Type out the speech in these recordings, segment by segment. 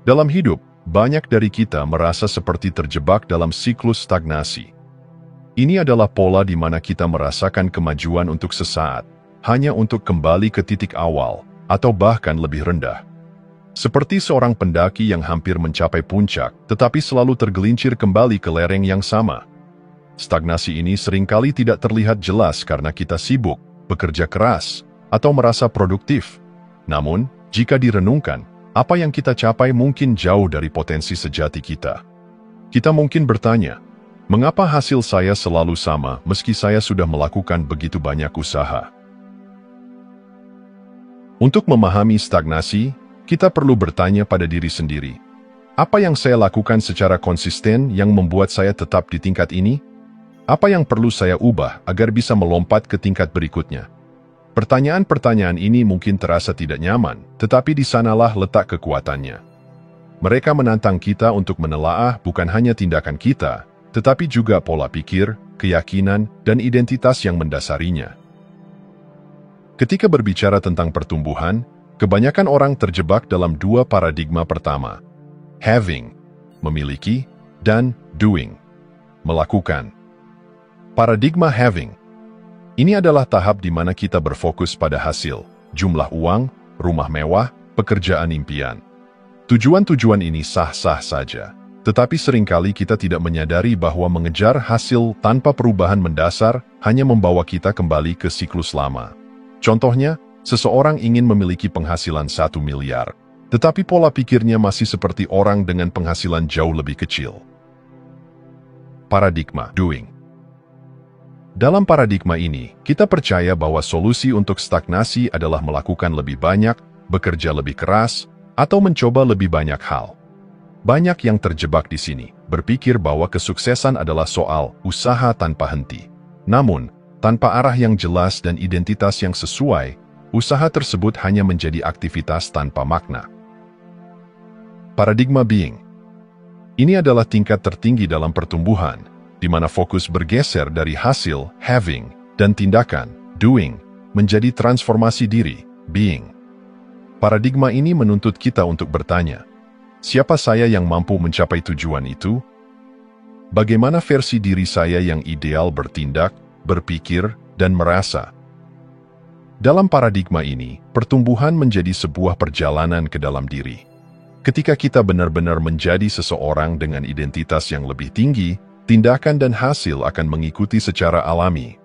Dalam hidup, banyak dari kita merasa seperti terjebak dalam siklus stagnasi. Ini adalah pola di mana kita merasakan kemajuan untuk sesaat, hanya untuk kembali ke titik awal, atau bahkan lebih rendah. Seperti seorang pendaki yang hampir mencapai puncak, tetapi selalu tergelincir kembali ke lereng yang sama. Stagnasi ini seringkali tidak terlihat jelas karena kita sibuk, bekerja keras, atau merasa produktif. Namun, jika direnungkan, apa yang kita capai mungkin jauh dari potensi sejati kita. Kita mungkin bertanya, mengapa hasil saya selalu sama meski saya sudah melakukan begitu banyak usaha? Untuk memahami stagnasi, kita perlu bertanya pada diri sendiri. Apa yang saya lakukan secara konsisten yang membuat saya tetap di tingkat ini? Apa yang perlu saya ubah agar bisa melompat ke tingkat berikutnya? Pertanyaan-pertanyaan ini mungkin terasa tidak nyaman, tetapi di sanalah letak kekuatannya. Mereka menantang kita untuk menelaah bukan hanya tindakan kita, tetapi juga pola pikir, keyakinan, dan identitas yang mendasarinya. Ketika berbicara tentang pertumbuhan, kebanyakan orang terjebak dalam dua paradigma pertama: having, memiliki, dan doing, melakukan. Paradigma having. Ini adalah tahap di mana kita berfokus pada hasil, jumlah uang, rumah mewah, pekerjaan impian. Tujuan-tujuan ini sah-sah saja, tetapi seringkali kita tidak menyadari bahwa mengejar hasil tanpa perubahan mendasar hanya membawa kita kembali ke siklus lama. Contohnya, seseorang ingin memiliki penghasilan 1 miliar, tetapi pola pikirnya masih seperti orang dengan penghasilan jauh lebih kecil. Paradigma doing. Dalam paradigma ini, kita percaya bahwa solusi untuk stagnasi adalah melakukan lebih banyak, bekerja lebih keras, atau mencoba lebih banyak hal. Banyak yang terjebak di sini, berpikir bahwa kesuksesan adalah soal usaha tanpa henti. Namun, tanpa arah yang jelas dan identitas yang sesuai, usaha tersebut hanya menjadi aktivitas tanpa makna. Paradigma being. Ini adalah tingkat tertinggi dalam pertumbuhan, di mana fokus bergeser dari hasil, having, dan tindakan, doing, menjadi transformasi diri, being. Paradigma ini menuntut kita untuk bertanya, siapa saya yang mampu mencapai tujuan itu? Bagaimana versi diri saya yang ideal bertindak, berpikir, dan merasa? Dalam paradigma ini, pertumbuhan menjadi sebuah perjalanan ke dalam diri. Ketika kita benar-benar menjadi seseorang dengan identitas yang lebih tinggi, tindakan dan hasil akan mengikuti secara alami.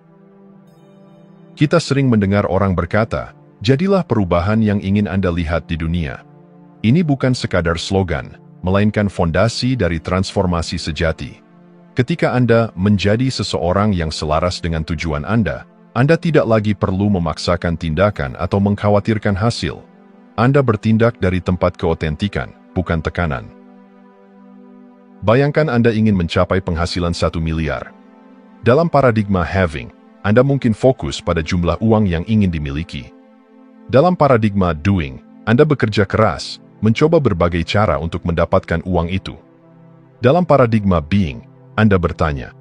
Kita sering mendengar orang berkata, jadilah perubahan yang ingin Anda lihat di dunia. Ini bukan sekadar slogan, melainkan fondasi dari transformasi sejati. Ketika Anda menjadi seseorang yang selaras dengan tujuan Anda tidak lagi perlu memaksakan tindakan atau mengkhawatirkan hasil. Anda bertindak dari tempat keotentikan, bukan tekanan. Bayangkan Anda ingin mencapai penghasilan 1 miliar. Dalam paradigma having, Anda mungkin fokus pada jumlah uang yang ingin dimiliki. Dalam paradigma doing, Anda bekerja keras, mencoba berbagai cara untuk mendapatkan uang itu. Dalam paradigma being, Anda bertanya,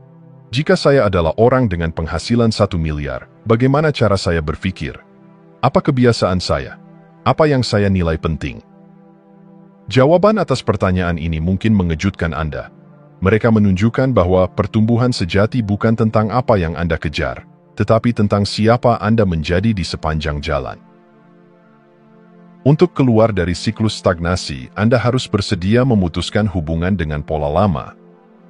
jika saya adalah orang dengan penghasilan 1 miliar, bagaimana cara saya berpikir? Apa kebiasaan saya? Apa yang saya nilai penting? Jawaban atas pertanyaan ini mungkin mengejutkan Anda. Mereka menunjukkan bahwa pertumbuhan sejati bukan tentang apa yang Anda kejar, tetapi tentang siapa Anda menjadi di sepanjang jalan. Untuk keluar dari siklus stagnasi, Anda harus bersedia memutuskan hubungan dengan pola lama,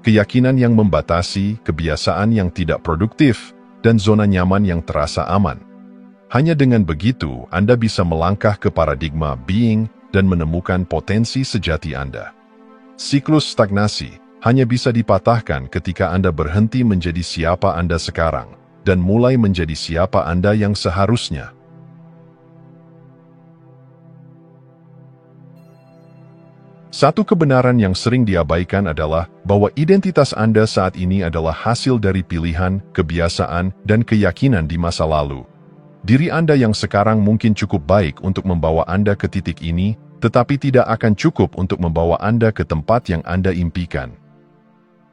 keyakinan yang membatasi, kebiasaan yang tidak produktif, dan zona nyaman yang terasa aman. Hanya dengan begitu, Anda bisa melangkah ke paradigma being dan menemukan potensi sejati Anda. Siklus stagnasi hanya bisa dipatahkan ketika Anda berhenti menjadi siapa Anda sekarang dan mulai menjadi siapa Anda yang seharusnya. Satu kebenaran yang sering diabaikan adalah bahwa identitas Anda saat ini adalah hasil dari pilihan, kebiasaan, dan keyakinan di masa lalu. Diri Anda yang sekarang mungkin cukup baik untuk membawa Anda ke titik ini, tetapi tidak akan cukup untuk membawa Anda ke tempat yang Anda impikan.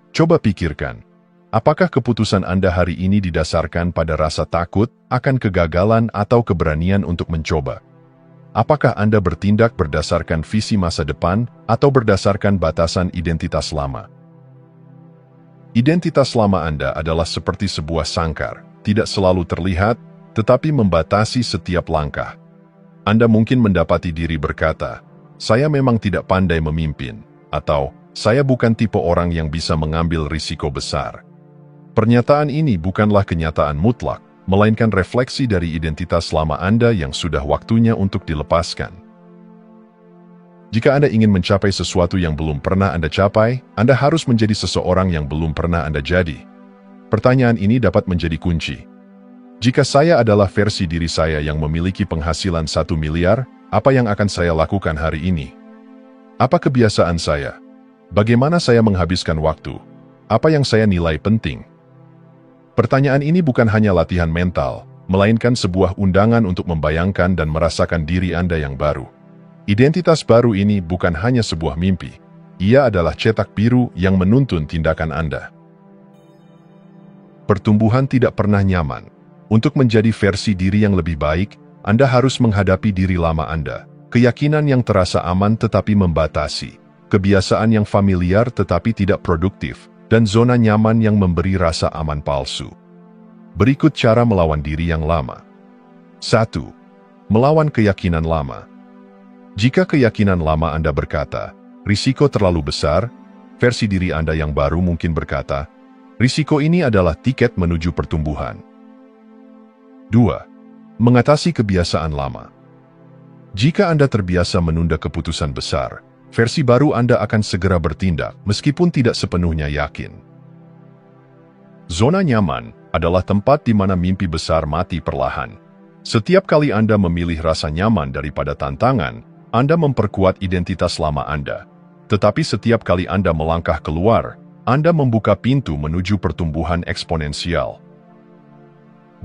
Coba pikirkan, apakah keputusan Anda hari ini didasarkan pada rasa takut akan kegagalan atau keberanian untuk mencoba? Apakah Anda bertindak berdasarkan visi masa depan atau berdasarkan batasan identitas lama? Identitas lama Anda adalah seperti sebuah sangkar, tidak selalu terlihat, tetapi membatasi setiap langkah. Anda mungkin mendapati diri berkata, "Saya memang tidak pandai memimpin," atau "Saya bukan tipe orang yang bisa mengambil risiko besar." Pernyataan ini bukanlah kenyataan mutlak, melainkan refleksi dari identitas lama Anda yang sudah waktunya untuk dilepaskan. Jika Anda ingin mencapai sesuatu yang belum pernah Anda capai, Anda harus menjadi seseorang yang belum pernah Anda jadi. Pertanyaan ini dapat menjadi kunci. Jika saya adalah versi diri saya yang memiliki penghasilan 1 miliar, apa yang akan saya lakukan hari ini? Apa kebiasaan saya? Bagaimana saya menghabiskan waktu? Apa yang saya nilai penting? Pertanyaan ini bukan hanya latihan mental, melainkan sebuah undangan untuk membayangkan dan merasakan diri Anda yang baru. Identitas baru ini bukan hanya sebuah mimpi, ia adalah cetak biru yang menuntun tindakan Anda. Pertumbuhan tidak pernah nyaman. Untuk menjadi versi diri yang lebih baik, Anda harus menghadapi diri lama Anda, keyakinan yang terasa aman tetapi membatasi, kebiasaan yang familiar tetapi tidak produktif, dan zona nyaman yang memberi rasa aman palsu. Berikut cara melawan diri yang lama. 1. Melawan keyakinan lama. Jika keyakinan lama Anda berkata, risiko terlalu besar, versi diri Anda yang baru mungkin berkata, risiko ini adalah tiket menuju pertumbuhan. 2. Mengatasi kebiasaan lama. Jika Anda terbiasa menunda keputusan besar, versi baru Anda akan segera bertindak meskipun tidak sepenuhnya yakin. Zona nyaman adalah tempat di mana mimpi besar mati perlahan. Setiap kali Anda memilih rasa nyaman daripada tantangan, Anda memperkuat identitas lama Anda. Tetapi setiap kali Anda melangkah keluar, Anda membuka pintu menuju pertumbuhan eksponensial.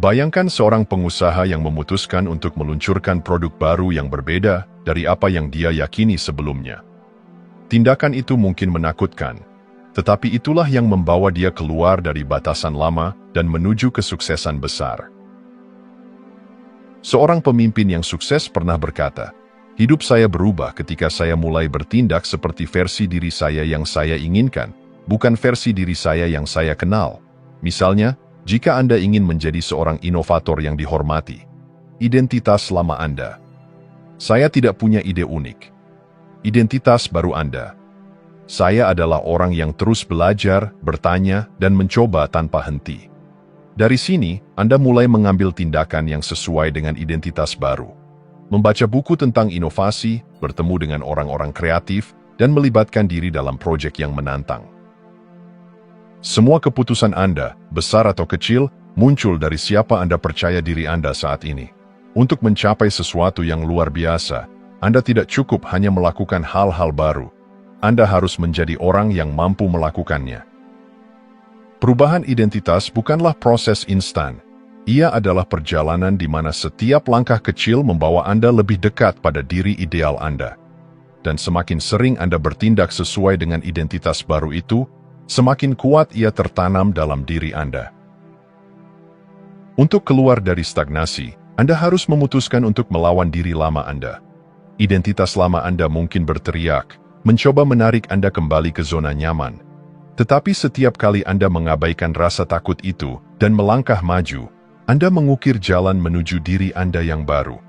Bayangkan seorang pengusaha yang memutuskan untuk meluncurkan produk baru yang berbeda dari apa yang dia yakini sebelumnya. Tindakan itu mungkin menakutkan, tetapi itulah yang membawa dia keluar dari batasan lama dan menuju kesuksesan besar. Seorang pemimpin yang sukses pernah berkata, "Hidup saya berubah ketika saya mulai bertindak seperti versi diri saya yang saya inginkan, bukan versi diri saya yang saya kenal." Misalnya, jika Anda ingin menjadi seorang inovator yang dihormati, identitas lama Anda. Saya tidak punya ide unik. Identitas baru Anda. Saya adalah orang yang terus belajar, bertanya, dan mencoba tanpa henti. Dari sini, Anda mulai mengambil tindakan yang sesuai dengan identitas baru. Membaca buku tentang inovasi, bertemu dengan orang-orang kreatif, dan melibatkan diri dalam proyek yang menantang. Semua keputusan Anda, besar atau kecil, muncul dari siapa Anda percaya diri Anda saat ini. Untuk mencapai sesuatu yang luar biasa, Anda tidak cukup hanya melakukan hal-hal baru. Anda harus menjadi orang yang mampu melakukannya. Perubahan identitas bukanlah proses instan. Ia adalah perjalanan di mana setiap langkah kecil membawa Anda lebih dekat pada diri ideal Anda. Dan semakin sering Anda bertindak sesuai dengan identitas baru itu, semakin kuat ia tertanam dalam diri Anda. Untuk keluar dari stagnasi, Anda harus memutuskan untuk melawan diri lama Anda. Identitas lama Anda mungkin berteriak, mencoba menarik Anda kembali ke zona nyaman. Tetapi setiap kali Anda mengabaikan rasa takut itu dan melangkah maju, Anda mengukir jalan menuju diri Anda yang baru.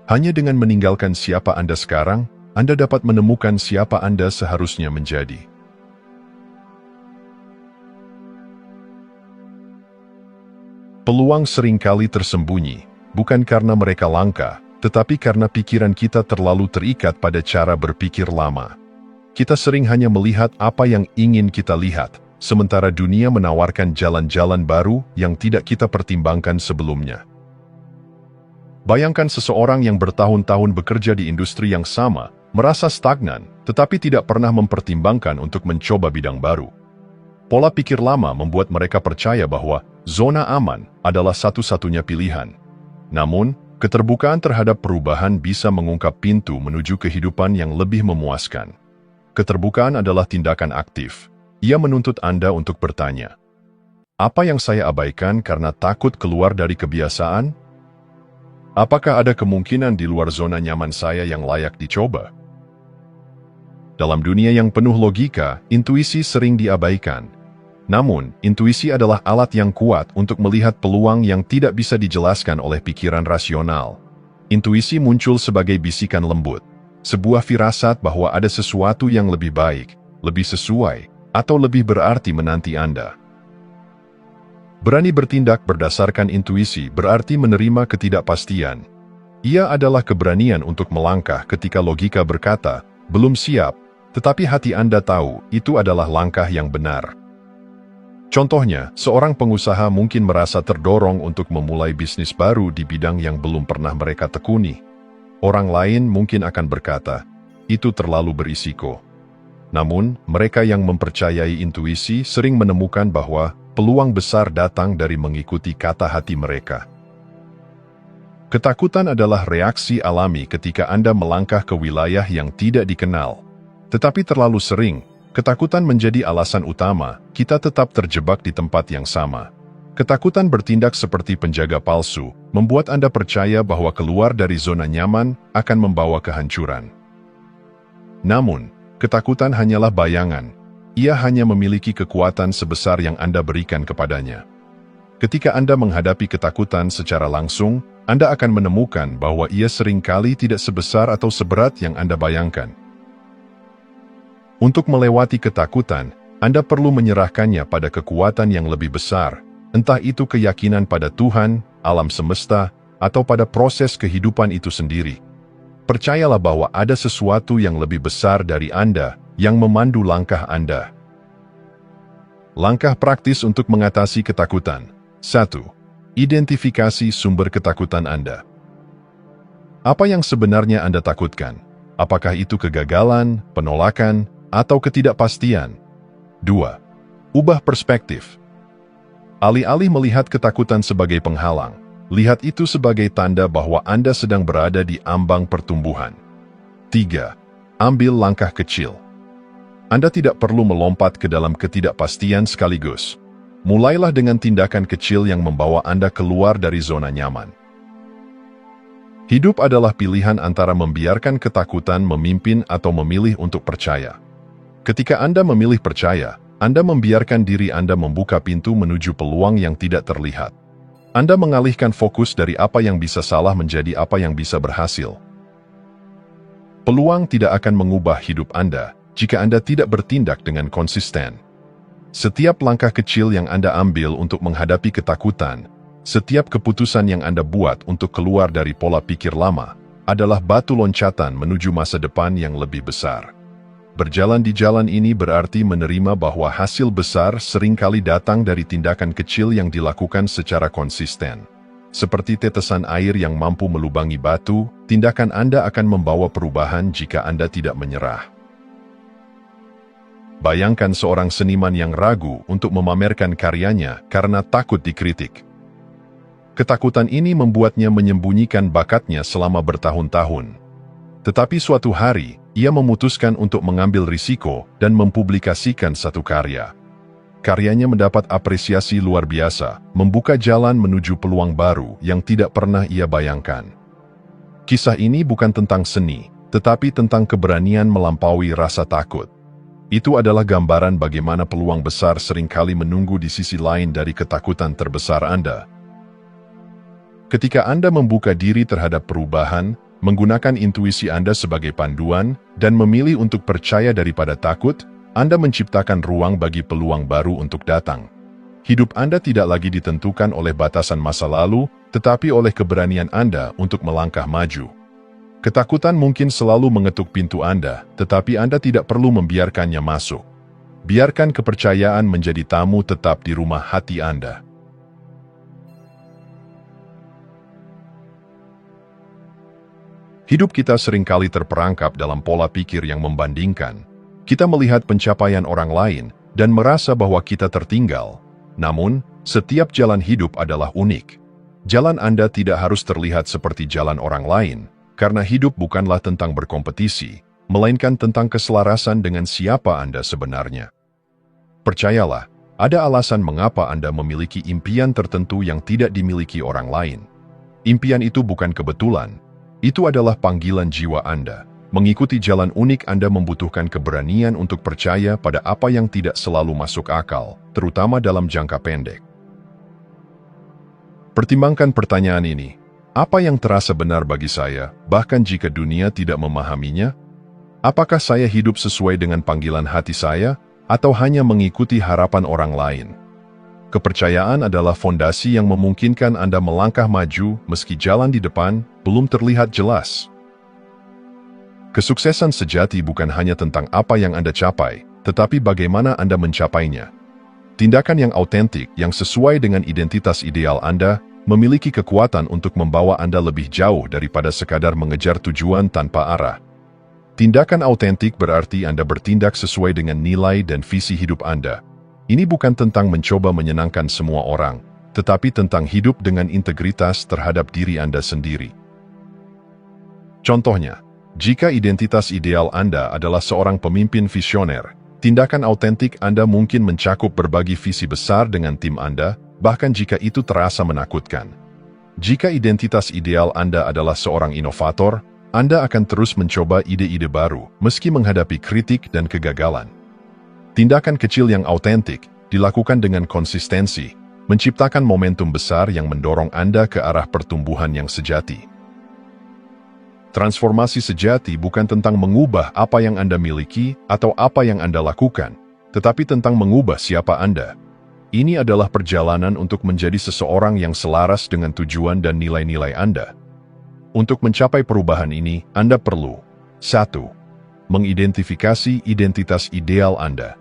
Hanya dengan meninggalkan siapa Anda sekarang, Anda dapat menemukan siapa Anda seharusnya menjadi. Peluang seringkali tersembunyi, bukan karena mereka langka, tetapi karena pikiran kita terlalu terikat pada cara berpikir lama. Kita sering hanya melihat apa yang ingin kita lihat, sementara dunia menawarkan jalan-jalan baru yang tidak kita pertimbangkan sebelumnya. Bayangkan seseorang yang bertahun-tahun bekerja di industri yang sama, merasa stagnan, tetapi tidak pernah mempertimbangkan untuk mencoba bidang baru. Pola pikir lama membuat mereka percaya bahwa zona aman adalah satu-satunya pilihan. Namun, keterbukaan terhadap perubahan bisa mengungkap pintu menuju kehidupan yang lebih memuaskan. Keterbukaan adalah tindakan aktif. Ia menuntut Anda untuk bertanya, apa yang saya abaikan karena takut keluar dari kebiasaan? Apakah ada kemungkinan di luar zona nyaman saya yang layak dicoba? Dalam dunia yang penuh logika, intuisi sering diabaikan. Namun, intuisi adalah alat yang kuat untuk melihat peluang yang tidak bisa dijelaskan oleh pikiran rasional. Intuisi muncul sebagai bisikan lembut, sebuah firasat bahwa ada sesuatu yang lebih baik, lebih sesuai, atau lebih berarti menanti Anda. Berani bertindak berdasarkan intuisi berarti menerima ketidakpastian. Ia adalah keberanian untuk melangkah ketika logika berkata, belum siap, tetapi hati Anda tahu itu adalah langkah yang benar. Contohnya, seorang pengusaha mungkin merasa terdorong untuk memulai bisnis baru di bidang yang belum pernah mereka tekuni. Orang lain mungkin akan berkata, itu terlalu berisiko. Namun, mereka yang mempercayai intuisi sering menemukan bahwa peluang besar datang dari mengikuti kata hati mereka. Ketakutan adalah reaksi alami ketika Anda melangkah ke wilayah yang tidak dikenal. Tetapi terlalu sering, ketakutan menjadi alasan utama, kita tetap terjebak di tempat yang sama. Ketakutan bertindak seperti penjaga palsu, membuat Anda percaya bahwa keluar dari zona nyaman akan membawa kehancuran. Namun, ketakutan hanyalah bayangan. Ia hanya memiliki kekuatan sebesar yang Anda berikan kepadanya. Ketika Anda menghadapi ketakutan secara langsung, Anda akan menemukan bahwa ia seringkali tidak sebesar atau seberat yang Anda bayangkan. Untuk melewati ketakutan, Anda perlu menyerahkannya pada kekuatan yang lebih besar, entah itu keyakinan pada Tuhan, alam semesta, atau pada proses kehidupan itu sendiri. Percayalah bahwa ada sesuatu yang lebih besar dari Anda, yang memandu langkah Anda. Langkah praktis untuk mengatasi ketakutan. 1. Identifikasi sumber ketakutan Anda. Apa yang sebenarnya Anda takutkan? Apakah itu kegagalan, penolakan, atau ketidakpastian? 2. Ubah perspektif. Alih-alih melihat ketakutan sebagai penghalang, lihat itu sebagai tanda bahwa Anda sedang berada di ambang pertumbuhan. 3. Ambil langkah kecil. Anda tidak perlu melompat ke dalam ketidakpastian sekaligus. Mulailah dengan tindakan kecil yang membawa Anda keluar dari zona nyaman. Hidup adalah pilihan antara membiarkan ketakutan memimpin atau memilih untuk percaya. Ketika Anda memilih percaya, Anda membiarkan diri Anda membuka pintu menuju peluang yang tidak terlihat. Anda mengalihkan fokus dari apa yang bisa salah menjadi apa yang bisa berhasil. Peluang tidak akan mengubah hidup Anda jika Anda tidak bertindak dengan konsisten. Setiap langkah kecil yang Anda ambil untuk menghadapi ketakutan, setiap keputusan yang Anda buat untuk keluar dari pola pikir lama, adalah batu loncatan menuju masa depan yang lebih besar. Berjalan di jalan ini berarti menerima bahwa hasil besar seringkali datang dari tindakan kecil yang dilakukan secara konsisten. Seperti tetesan air yang mampu melubangi batu, tindakan Anda akan membawa perubahan jika Anda tidak menyerah. Bayangkan seorang seniman yang ragu untuk memamerkan karyanya karena takut dikritik. Ketakutan ini membuatnya menyembunyikan bakatnya selama bertahun-tahun. Tetapi suatu hari, ia memutuskan untuk mengambil risiko dan mempublikasikan satu karya. Karyanya mendapat apresiasi luar biasa, membuka jalan menuju peluang baru yang tidak pernah ia bayangkan. Kisah ini bukan tentang seni, tetapi tentang keberanian melampaui rasa takut. Itu adalah gambaran bagaimana peluang besar seringkali menunggu di sisi lain dari ketakutan terbesar Anda. Ketika Anda membuka diri terhadap perubahan, menggunakan intuisi Anda sebagai panduan, dan memilih untuk percaya daripada takut, Anda menciptakan ruang bagi peluang baru untuk datang. Hidup Anda tidak lagi ditentukan oleh batasan masa lalu, tetapi oleh keberanian Anda untuk melangkah maju. Ketakutan mungkin selalu mengetuk pintu Anda, tetapi Anda tidak perlu membiarkannya masuk. Biarkan kepercayaan menjadi tamu tetap di rumah hati Anda. Hidup kita seringkali terperangkap dalam pola pikir yang membandingkan. Kita melihat pencapaian orang lain dan merasa bahwa kita tertinggal. Namun, setiap jalan hidup adalah unik. Jalan Anda tidak harus terlihat seperti jalan orang lain. Karena hidup bukanlah tentang berkompetisi, melainkan tentang keselarasan dengan siapa Anda sebenarnya. Percayalah, ada alasan mengapa Anda memiliki impian tertentu yang tidak dimiliki orang lain. Impian itu bukan kebetulan. Itu adalah panggilan jiwa Anda. Mengikuti jalan unik Anda membutuhkan keberanian untuk percaya pada apa yang tidak selalu masuk akal, terutama dalam jangka pendek. Pertimbangkan pertanyaan ini. Apa yang terasa benar bagi saya, bahkan jika dunia tidak memahaminya? Apakah saya hidup sesuai dengan panggilan hati saya, atau hanya mengikuti harapan orang lain? Kepercayaan adalah fondasi yang memungkinkan Anda melangkah maju meski jalan di depan belum terlihat jelas. Kesuksesan sejati bukan hanya tentang apa yang Anda capai, tetapi bagaimana Anda mencapainya. Tindakan yang autentik, yang sesuai dengan identitas ideal Anda, memiliki kekuatan untuk membawa Anda lebih jauh daripada sekadar mengejar tujuan tanpa arah. Tindakan autentik berarti Anda bertindak sesuai dengan nilai dan visi hidup Anda. Ini bukan tentang mencoba menyenangkan semua orang, tetapi tentang hidup dengan integritas terhadap diri Anda sendiri. Contohnya, jika identitas ideal Anda adalah seorang pemimpin visioner, tindakan autentik Anda mungkin mencakup berbagi visi besar dengan tim Anda, bahkan jika itu terasa menakutkan. Jika identitas ideal Anda adalah seorang inovator, Anda akan terus mencoba ide-ide baru, meski menghadapi kritik dan kegagalan. Tindakan kecil yang autentik, dilakukan dengan konsistensi, menciptakan momentum besar yang mendorong Anda ke arah pertumbuhan yang sejati. Transformasi sejati bukan tentang mengubah apa yang Anda miliki atau apa yang Anda lakukan, tetapi tentang mengubah siapa Anda. Ini adalah perjalanan untuk menjadi seseorang yang selaras dengan tujuan dan nilai-nilai Anda. Untuk mencapai perubahan ini, Anda perlu 1. Mengidentifikasi identitas ideal Anda.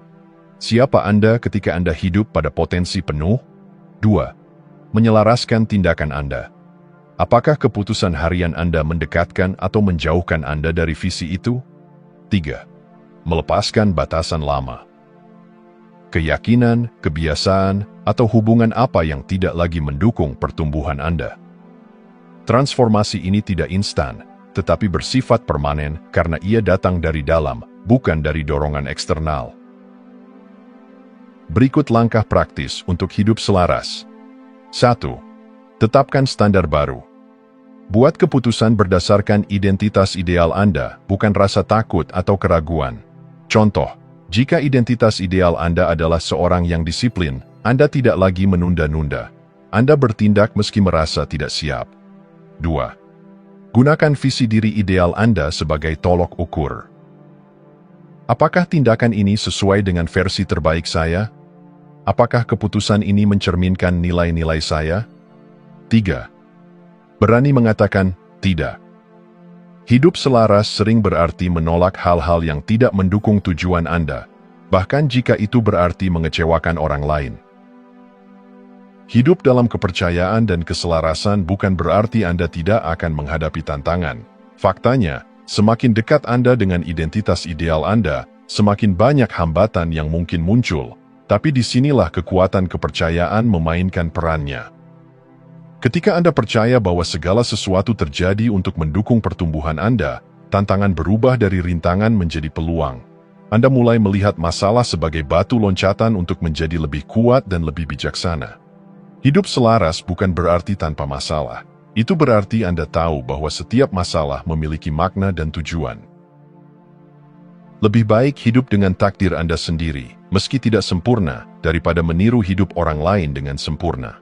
Siapa Anda ketika Anda hidup pada potensi penuh? 2. Menyelaraskan tindakan Anda. Apakah keputusan harian Anda mendekatkan atau menjauhkan Anda dari visi itu? 3. Melepaskan batasan lama. Keyakinan, kebiasaan, atau hubungan apa yang tidak lagi mendukung pertumbuhan Anda. Transformasi ini tidak instan, tetapi bersifat permanen karena ia datang dari dalam, bukan dari dorongan eksternal. Berikut langkah praktis untuk hidup selaras. 1. Tetapkan standar baru. Buat keputusan berdasarkan identitas ideal Anda, bukan rasa takut atau keraguan. Contoh, jika identitas ideal Anda adalah seorang yang disiplin, Anda tidak lagi menunda-nunda. Anda bertindak meski merasa tidak siap. 2. Gunakan visi diri ideal Anda sebagai tolok ukur. Apakah tindakan ini sesuai dengan versi terbaik saya? Apakah keputusan ini mencerminkan nilai-nilai saya? 3. Berani mengatakan tidak. Hidup selaras sering berarti menolak hal-hal yang tidak mendukung tujuan Anda, bahkan jika itu berarti mengecewakan orang lain. Hidup dalam kepercayaan dan keselarasan bukan berarti Anda tidak akan menghadapi tantangan. Faktanya, semakin dekat Anda dengan identitas ideal Anda, semakin banyak hambatan yang mungkin muncul, tapi disinilah kekuatan kepercayaan memainkan perannya. Ketika Anda percaya bahwa segala sesuatu terjadi untuk mendukung pertumbuhan Anda, tantangan berubah dari rintangan menjadi peluang. Anda mulai melihat masalah sebagai batu loncatan untuk menjadi lebih kuat dan lebih bijaksana. Hidup selaras bukan berarti tanpa masalah. Itu berarti Anda tahu bahwa setiap masalah memiliki makna dan tujuan. Lebih baik hidup dengan takdir Anda sendiri, meski tidak sempurna, daripada meniru hidup orang lain dengan sempurna.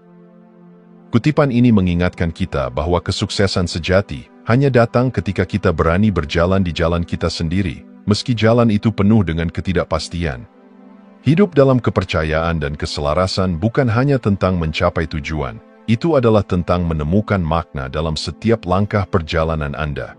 Kutipan ini mengingatkan kita bahwa kesuksesan sejati hanya datang ketika kita berani berjalan di jalan kita sendiri, meski jalan itu penuh dengan ketidakpastian. Hidup dalam kepercayaan dan keselarasan bukan hanya tentang mencapai tujuan, itu adalah tentang menemukan makna dalam setiap langkah perjalanan Anda.